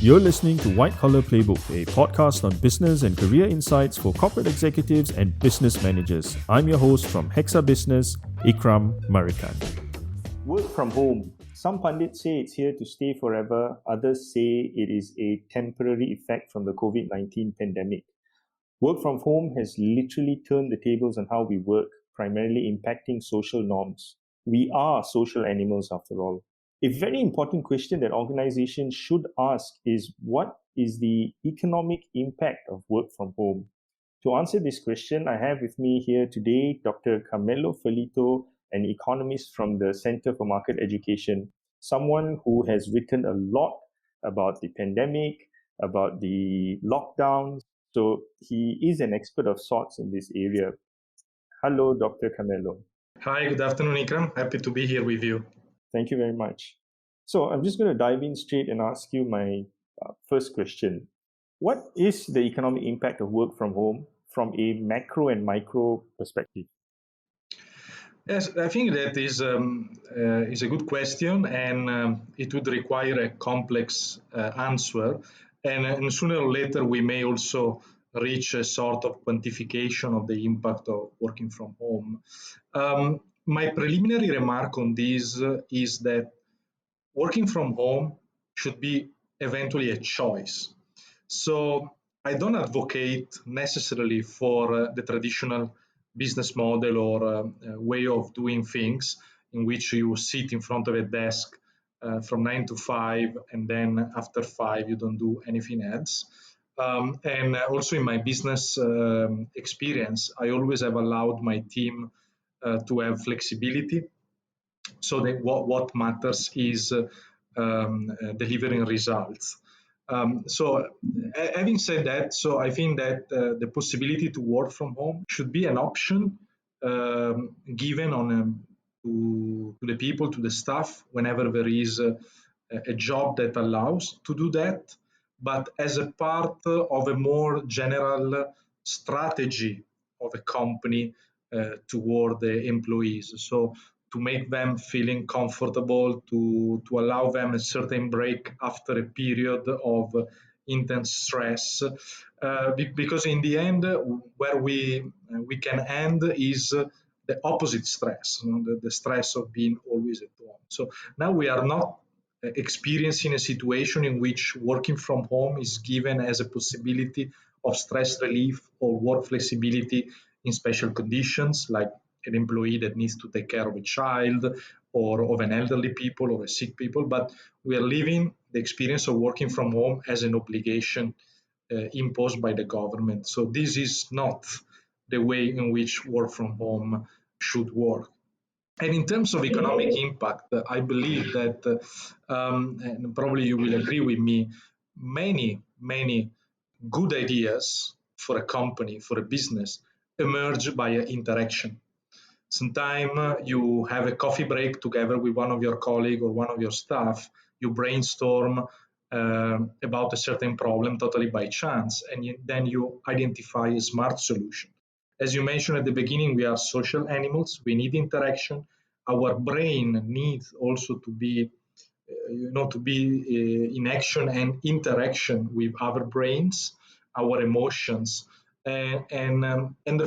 You're listening to White Collar Playbook, a podcast on business and career insights for corporate executives and business managers. I'm your host from Hexa Business, Ikhram Merican. Work from home. Some pundits say it's here to stay forever. Others say it is a temporary effect from the COVID-19 pandemic. Work from home has literally turned the tables on how we work, primarily impacting social norms. We are social animals after all. A very important question that organizations should ask is, what is the economic impact of work from home? To answer this question, I have with me here today Dr. Carmelo Ferlito, an economist from the Center for Market Education, someone who has written a lot about the pandemic, about the lockdowns. So he is an expert of sorts in this area. Hello, Dr. Carmelo. Hi, good afternoon, Ikhram. Happy to be here with you. Thank you very much. So I'm just going to dive in straight and ask you my first question. What is the economic impact of work from home from a macro and micro perspective? Yes, I think that is a good question, and it would require a complex answer. And sooner or later, we may also reach a sort of quantification of the impact of working from home. My preliminary remark on this is that working from home should be eventually a choice. So I don't advocate necessarily for the traditional business model or way of doing things in which you sit in front of a desk from 9 to 5 and then after 5 you don't do anything else. And also in my business experience, I always have allowed my team to have flexibility. So that what matters is delivering results. Having said that, so I think that the possibility to work from home should be an option given to the people, to the staff, whenever there is a job that allows to do that, but as a part of a more general strategy of a company toward the employees. So to make them feeling comfortable, to allow them a certain break after a period of intense stress, because in the end, where we can end is the opposite stress, the stress of being always at home. So now we are not experiencing a situation in which working from home is given as a possibility of stress relief or work flexibility in special conditions, like an employee that needs to take care of a child or of an elderly people or a sick people, but we are living the experience of working from home as an obligation imposed by the government. So this is not the way in which work from home should work. And in terms of economic impact, I believe that, and probably you will agree with me, many good ideas for a company, for a business, emerge by interaction. Sometimes you have a coffee break together with one of your colleagues or one of your staff, you brainstorm about a certain problem totally by chance, and then you identify a smart solution. As you mentioned at the beginning, we are social animals, we need interaction. Our brain needs also to be in action and interaction with other brains, our emotions, and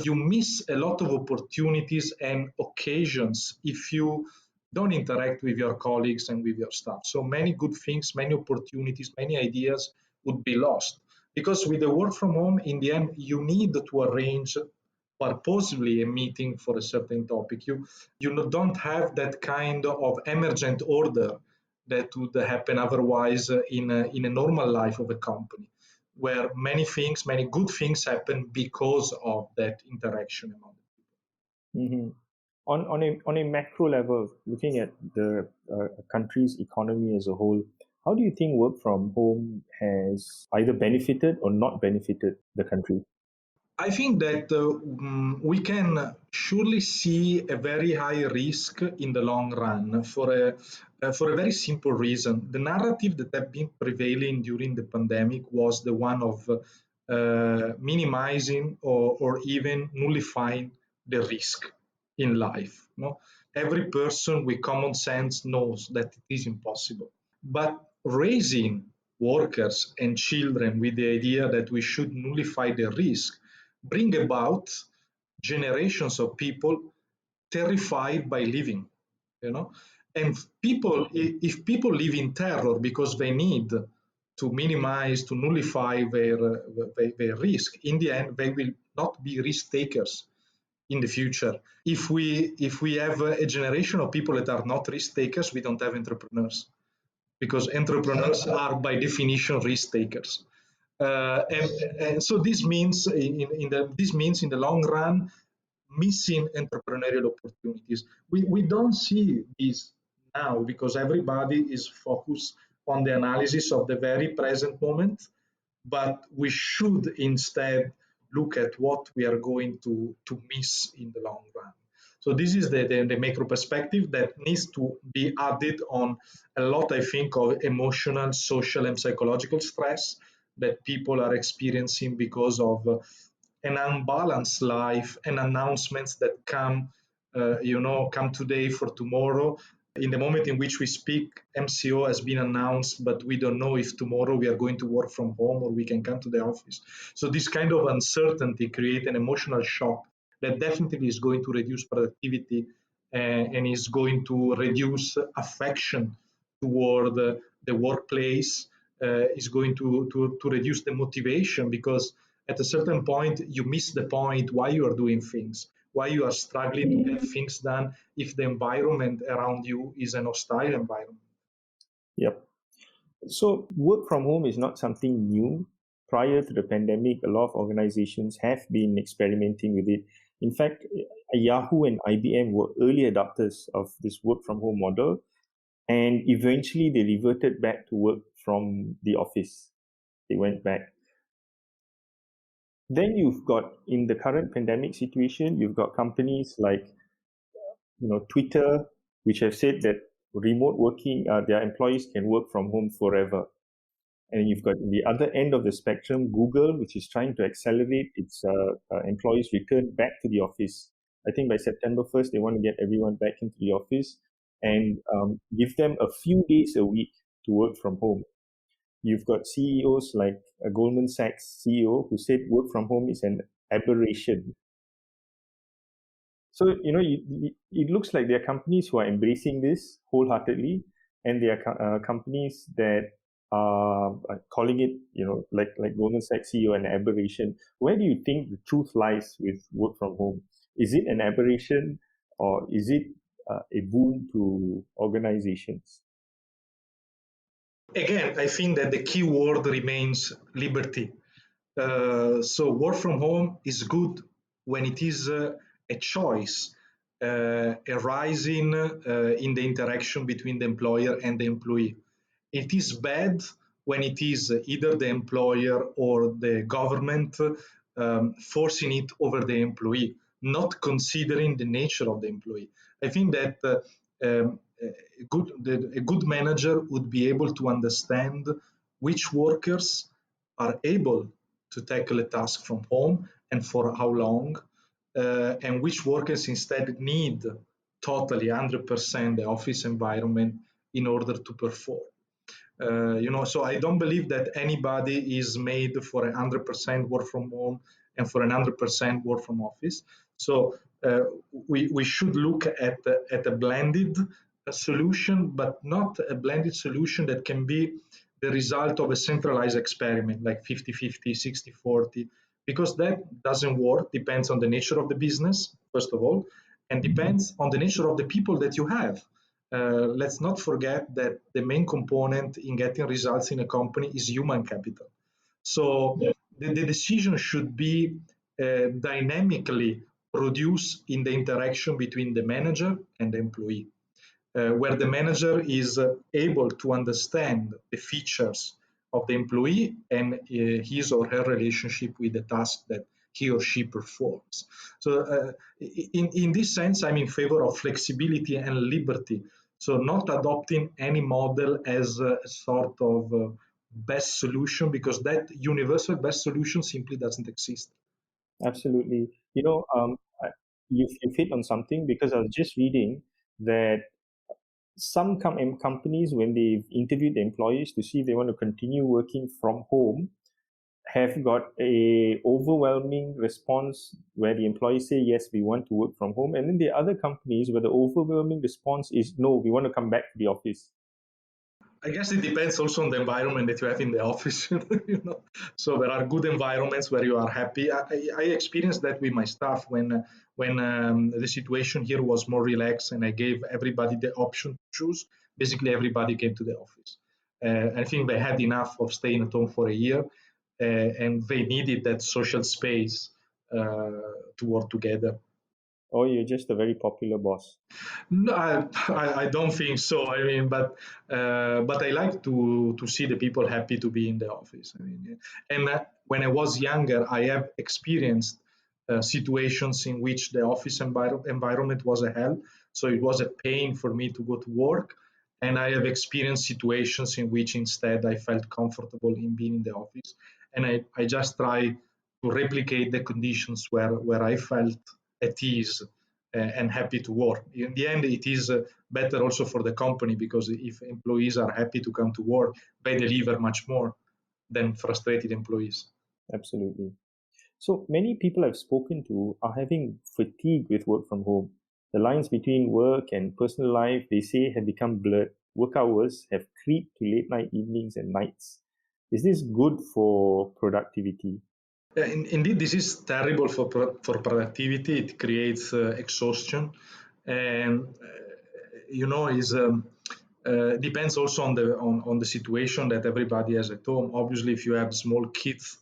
you miss a lot of opportunities and occasions if you don't interact with your colleagues and with your staff. So many good things, many opportunities, many ideas would be lost, because with the work from home, in the end, you need to arrange purposely a meeting for a certain topic. You don't have that kind of emergent order that would happen otherwise in a normal life of a company, where many good things happen because of that interaction among people. Mm-hmm. On a macro level, looking at the country's economy as a whole, how do you think work from home has either benefited or not benefited the country? I think that we can surely see a very high risk in the long run for a very simple reason. The narrative that had been prevailing during the pandemic was the one of minimizing or even nullifying the risk in life. No? Every person with common sense knows that it is impossible. But raising workers and children with the idea that we should nullify the risk bring about generations of people terrified by living, you know. And people, if people live in terror because they need to minimize, to nullify their risk, in the end they will not be risk takers in the future. If we have a generation of people that are not risk takers, we don't have entrepreneurs, because entrepreneurs are by definition risk takers. And so this means in the long run missing entrepreneurial opportunities. We don't see this now because everybody is focused on the analysis of the very present moment, but we should instead look at what we are going to miss in the long run. So this is the macro perspective that needs to be added on a lot, I think, of emotional, social, and psychological stress that people are experiencing because of an unbalanced life and announcements that come today for tomorrow. In the moment in which we speak, MCO has been announced, but we don't know if tomorrow we are going to work from home or we can come to the office. So this kind of uncertainty creates an emotional shock that definitely is going to reduce productivity and is going to reduce affection toward the workplace, is going to reduce the motivation, because at a certain point you miss the point why you are doing things, why you are struggling to get things done if the environment around you is an hostile environment. Yep. So work from home is not something new. Prior to the pandemic, a lot of organizations have been experimenting with it. In fact, Yahoo and IBM were early adopters of this work from home model, and eventually they reverted back to work from the office. They went back. Then you've got, in the current pandemic situation, you've got companies like Twitter, which have said that remote working, their employees can work from home forever. And you've got the other end of the spectrum, Google, which is trying to accelerate its employees' return back to the office. I think by September 1st, they want to get everyone back into the office and give them a few days a week to work from home. You've got CEOs like a Goldman Sachs CEO who said work from home is an aberration. So, it looks like there are companies who are embracing this wholeheartedly, and there are companies that are calling it, like Goldman Sachs CEO, an aberration. Where do you think the truth lies with work from home? Is it an aberration, or is it a boon to organizations? Again, I think that the key word remains liberty. So work from home is good when it is a choice arising in the interaction between the employer and the employee. It is bad when it is either the employer or the government forcing it over the employee, not considering the nature of the employee. I think that a good manager would be able to understand which workers are able to tackle a task from home and for how long, and which workers instead need totally 100% the office environment in order to perform. So I don't believe that anybody is made for 100% work from home and for 100% work from office. So we should look at a blended solution, but not a blended solution that can be the result of a centralized experiment like 50-50, 60-40, because that doesn't work. Depends on the nature of the business, first of all, and depends on the nature of the people that you have. Let's not forget that the main component in getting results in a company is human capital. So the decision should be dynamically produced in the interaction between the manager and the employee, where the manager is able to understand the features of the employee and his or her relationship with the task that he or she performs. So in this sense, I'm in favor of flexibility and liberty. So not adopting any model as a sort of best solution, because that universal best solution simply doesn't exist. Absolutely. You've hit on something, because I was just reading that some companies, when they've interviewed the employees to see if they want to continue working from home, have got a overwhelming response where the employees say, yes, we want to work from home. And then the other companies where the overwhelming response is, no, we want to come back to the office. I guess it depends also on the environment that you have in the office. you know. So there are good environments where you are happy. I experienced that with my staff when the situation here was more relaxed and I gave everybody the option to choose. Basically, everybody came to the office. I think they had enough of staying at home for a year, and they needed that social space to work together. Or you're just a very popular boss. No, I don't think so. I mean, but I like to see the people happy to be in the office. I mean, yeah. And when I was younger, I have experienced situations in which the office environment was a hell. So it was a pain for me to go to work. And I have experienced situations in which instead I felt comfortable in being in the office. And I just try to replicate the conditions where I felt at ease and happy to work. In the end, it is better also for the company because if employees are happy to come to work, they deliver much more than frustrated employees. Absolutely. So many people I've spoken to are having fatigue with work from home. The lines between work and personal life, they say, have become blurred. Work hours have creeped to late night evenings and nights. Is this good for productivity? Indeed, this is terrible for productivity. It creates exhaustion, and is depends also on the situation that everybody has at home. Obviously, if you have small kids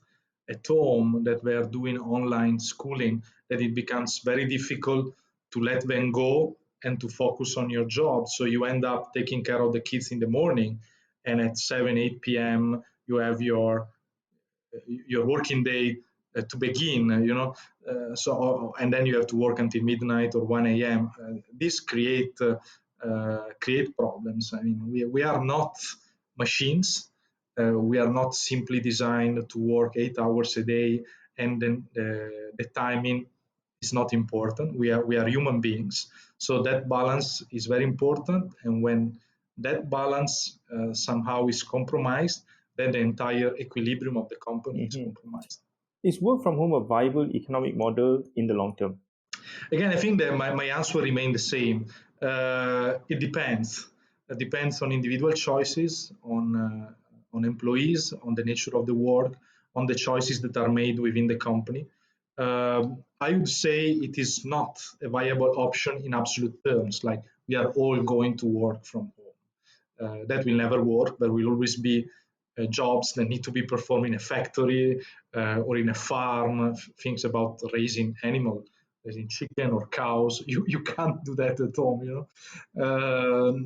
at home that were doing online schooling, that it becomes very difficult to let them go and to focus on your job. So you end up taking care of the kids in the morning, and at 7, 8 p.m. you have your working day to begin, and then you have to work until midnight or 1 a.m. This create problems. I mean, we are not machines. We are not simply designed to work 8 hours a day, and then the timing is not important. We are human beings, so that balance is very important. And when that balance somehow is compromised, then the entire equilibrium of the company is compromised. Is work from home a viable economic model in the long term? Again, I think that my answer remains the same. It depends. It depends on individual choices, on employees, on the nature of the work, on the choices that are made within the company. I would say it is not a viable option in absolute terms, like we are all going to work from home. That will never work. There will always be jobs that need to be performed in a factory or in a farm, things about raising animals, raising chicken or cows. You can't do that at home, you know.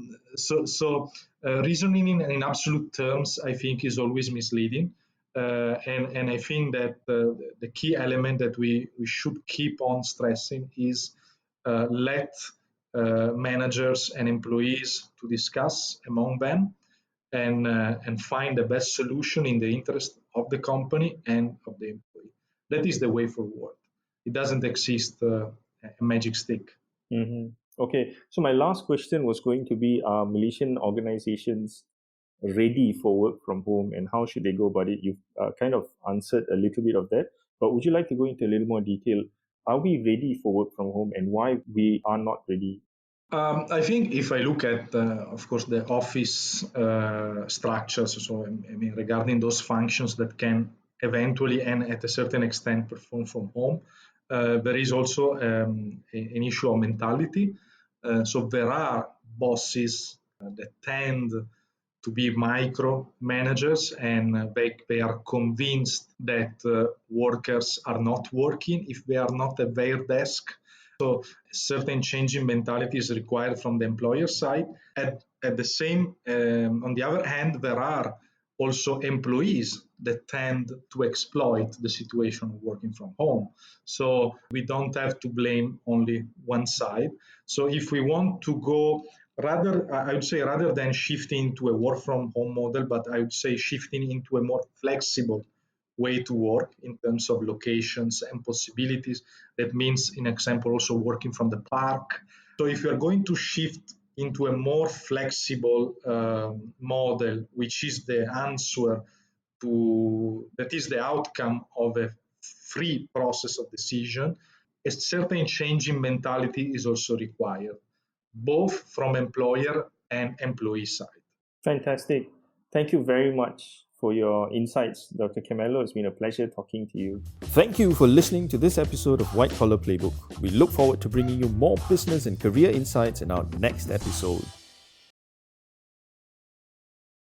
Reasoning in absolute terms, I think, is always misleading. And I think that the key element that we should keep on stressing is let managers and employees to discuss among them and find the best solution in the interest of the company and of the employee. That is the way forward. It doesn't exist a magic stick. Mm-hmm. Okay, so my last question was going to be: are Malaysian organizations ready for work from home, and how should they go about it? You've kind of answered a little bit of that, but would you like to go into a little more detail? Are we ready for work from home, and why we are not ready? I think if I look at, of course, the office structures, so I mean, regarding those functions that can eventually and at a certain extent perform from home, there is also an issue of mentality. So there are bosses that tend to be micro managers, and they are convinced that workers are not working if they are not at their desk. So certain change in mentality is required from the employer side. At the same, on the other hand, there are also employees that tend to exploit the situation of working from home. So we don't have to blame only one side. So if we want to go I would say rather than shifting to a work from home model, but I would say shifting into a more flexible way to work in terms of locations and possibilities. That means, in example, also working from the park. So if you are going to shift into a more flexible model, which is the answer that is the outcome of a free process of decision, a certain change in mentality is also required, both from employer and employee side. Fantastic. Thank you very much for your insights, Dr. Carmelo. It's been a pleasure talking to you. Thank you for listening to this episode of White Collar Playbook. We look forward to bringing you more business and career insights in our next episode.